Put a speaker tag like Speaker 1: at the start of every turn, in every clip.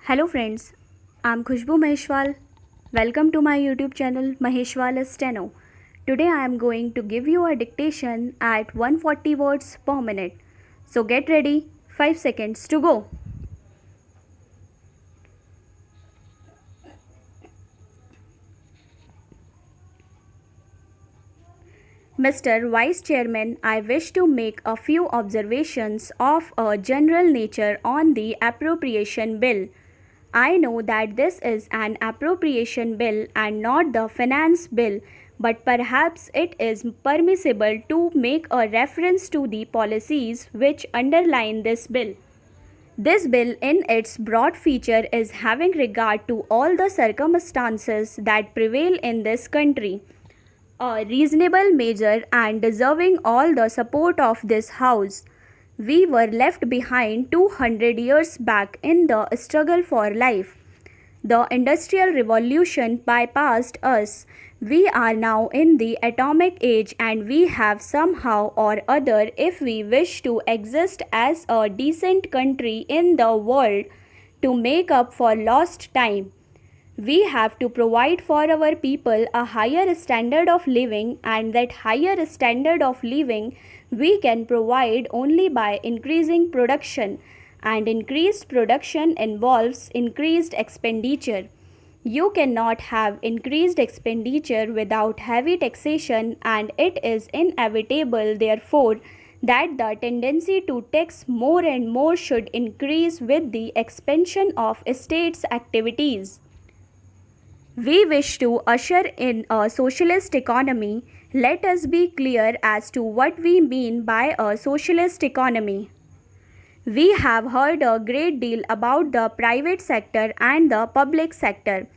Speaker 1: Hello friends, I'm Khushbu Maheshwal. Welcome to my YouTube channel Maheshwal Steno. Today I am going to give you a dictation at 140 words per minute. So get ready, 5 seconds to go. Mr. Vice Chairman, I wish to make a few observations of a general nature on the appropriation bill. I know that this is an appropriation bill and not the finance bill, but perhaps it is permissible to make a reference to the policies which underline this bill. This bill, in its broad feature, is having regard to all the circumstances that prevail in this country. A reasonable measure and deserving all the support of this House. We were left behind 200 years back in the struggle for life. The Industrial Revolution bypassed us. We are now in the atomic age and we have somehow or other, if we wish to exist as a decent country in the world, to make up for lost time. We have to provide for our people a higher standard of living, and that higher standard of living we can provide only by increasing production, and increased production involves increased expenditure. You cannot have increased expenditure without heavy taxation, and it is inevitable, therefore, that the tendency to tax more and more should increase with the expansion of states' activities. We wish to usher in a socialist economy. Let us be clear as to what we mean by a socialist economy. We have heard a great deal about the private sector and the public sector.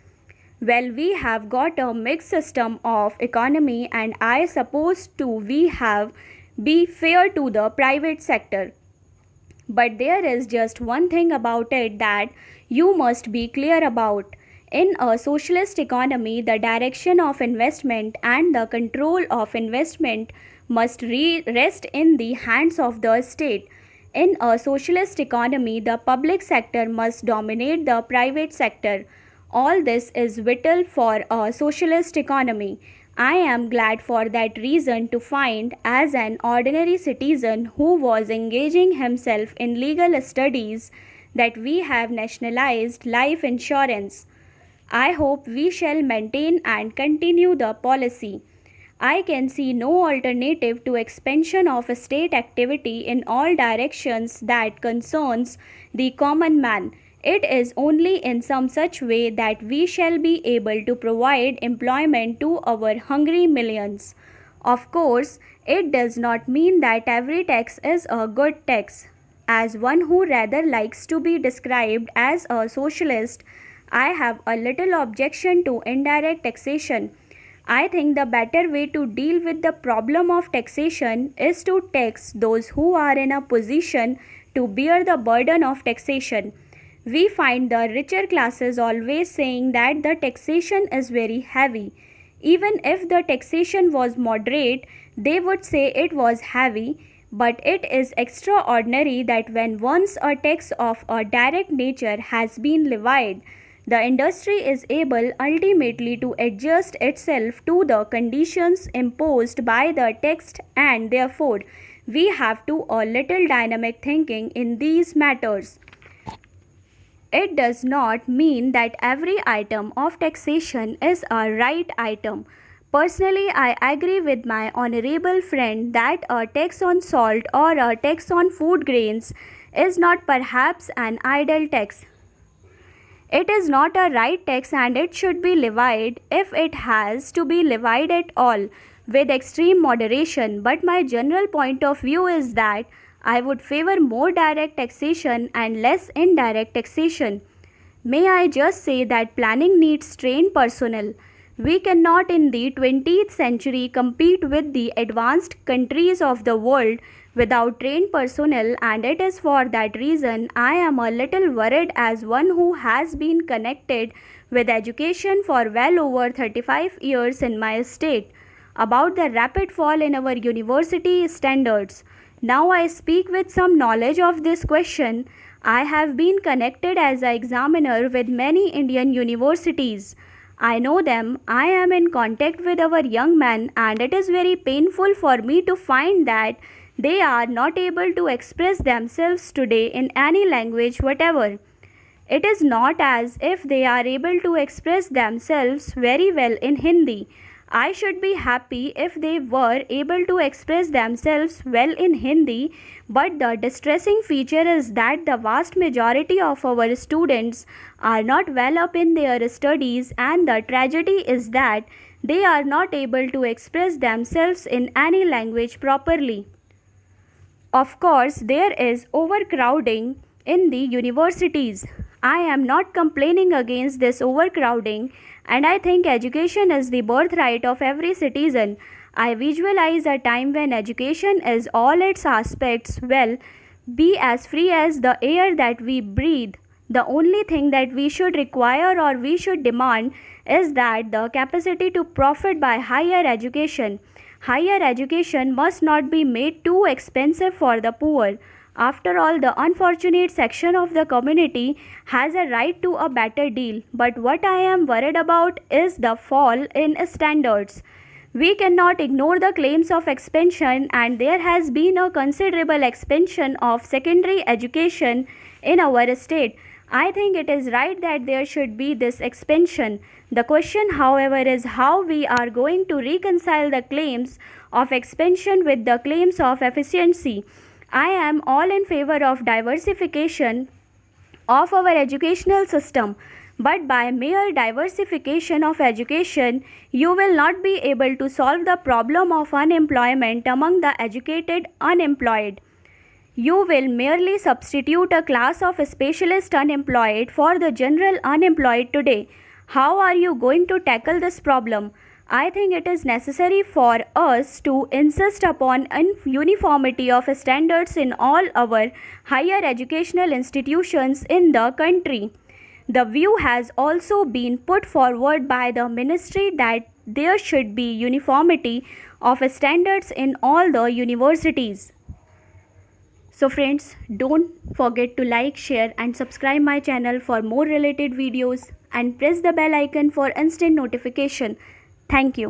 Speaker 1: Well, we have got a mixed system of economy, and I suppose too we have be fair to the private sector. But there is just one thing about it that you must be clear about. In a socialist economy, the direction of investment and the control of investment must rest in the hands of the state. In a socialist economy, the public sector must dominate the private sector. All this is vital for a socialist economy. I am glad for that reason to find, as an ordinary citizen who was engaging himself in legal studies, that we have nationalized life insurance. I hope we shall maintain and continue the policy. I can see no alternative to expansion of state activity in all directions that concerns the common man. It is only in some such way that we shall be able to provide employment to our hungry millions. Of course, it does not mean that every tax is a good tax. As one who rather likes to be described as a socialist, I have a little objection to indirect taxation. I think the better way to deal with the problem of taxation is to tax those who are in a position to bear the burden of taxation. We find the richer classes always saying that the taxation is very heavy. Even if the taxation was moderate, they would say it was heavy. But it is extraordinary that when once a tax of a direct nature has been levied, the industry is able ultimately to adjust itself to the conditions imposed by the text, and therefore we have to a little dynamic thinking in these matters. It does not mean that every item of taxation is a right item. Personally, I agree with my honorable friend that a tax on salt or a tax on food grains is not perhaps an idle tax. It is not a right tax, and it should be levied, if it has to be levied at all, with extreme moderation. But my general point of view is that I would favor more direct taxation and less indirect taxation. May I just say that planning needs trained personnel. We cannot in the 20th century compete with the advanced countries of the world without trained personnel, and it is for that reason I am a little worried, as one who has been connected with education for well over 35 years in my state, about the rapid fall in our university standards. Now I speak with some knowledge of this question. I have been connected as an examiner with many Indian universities. I know them. I am in contact with our young men, and it is very painful for me to find that they are not able to express themselves today in any language whatever. It is not as if they are able to express themselves very well in Hindi. I should be happy if they were able to express themselves well in Hindi, but the distressing feature is that the vast majority of our students are not well up in their studies, and the tragedy is that they are not able to express themselves in any language properly. Of course, there is overcrowding in the universities. I am not complaining against this overcrowding, and I think education is the birthright of every citizen. I visualize a time when education is all its aspects will be as free as the air that we breathe. The only thing that we should require or we should demand is that the capacity to profit by higher education. Higher education must not be made too expensive for the poor. After all, the unfortunate section of the community has a right to a better deal. But what I am worried about is the fall in standards. We cannot ignore the claims of expansion, and there has been a considerable expansion of secondary education in our state. I think it is right that there should be this expansion. The question, however, is how we are going to reconcile the claims of expansion with the claims of efficiency. I am all in favor of diversification of our educational system, but by mere diversification of education, you will not be able to solve the problem of unemployment among the educated unemployed. You will merely substitute a class of specialist unemployed for the general unemployed today. How are you going to tackle this problem? I think it is necessary for us to insist upon uniformity of standards in all our higher educational institutions in the country. The view has also been put forward by the ministry that there should be uniformity of standards in all the universities. So friends, don't forget to like, share and subscribe my channel for more related videos, and press the bell icon for instant notification. Thank you.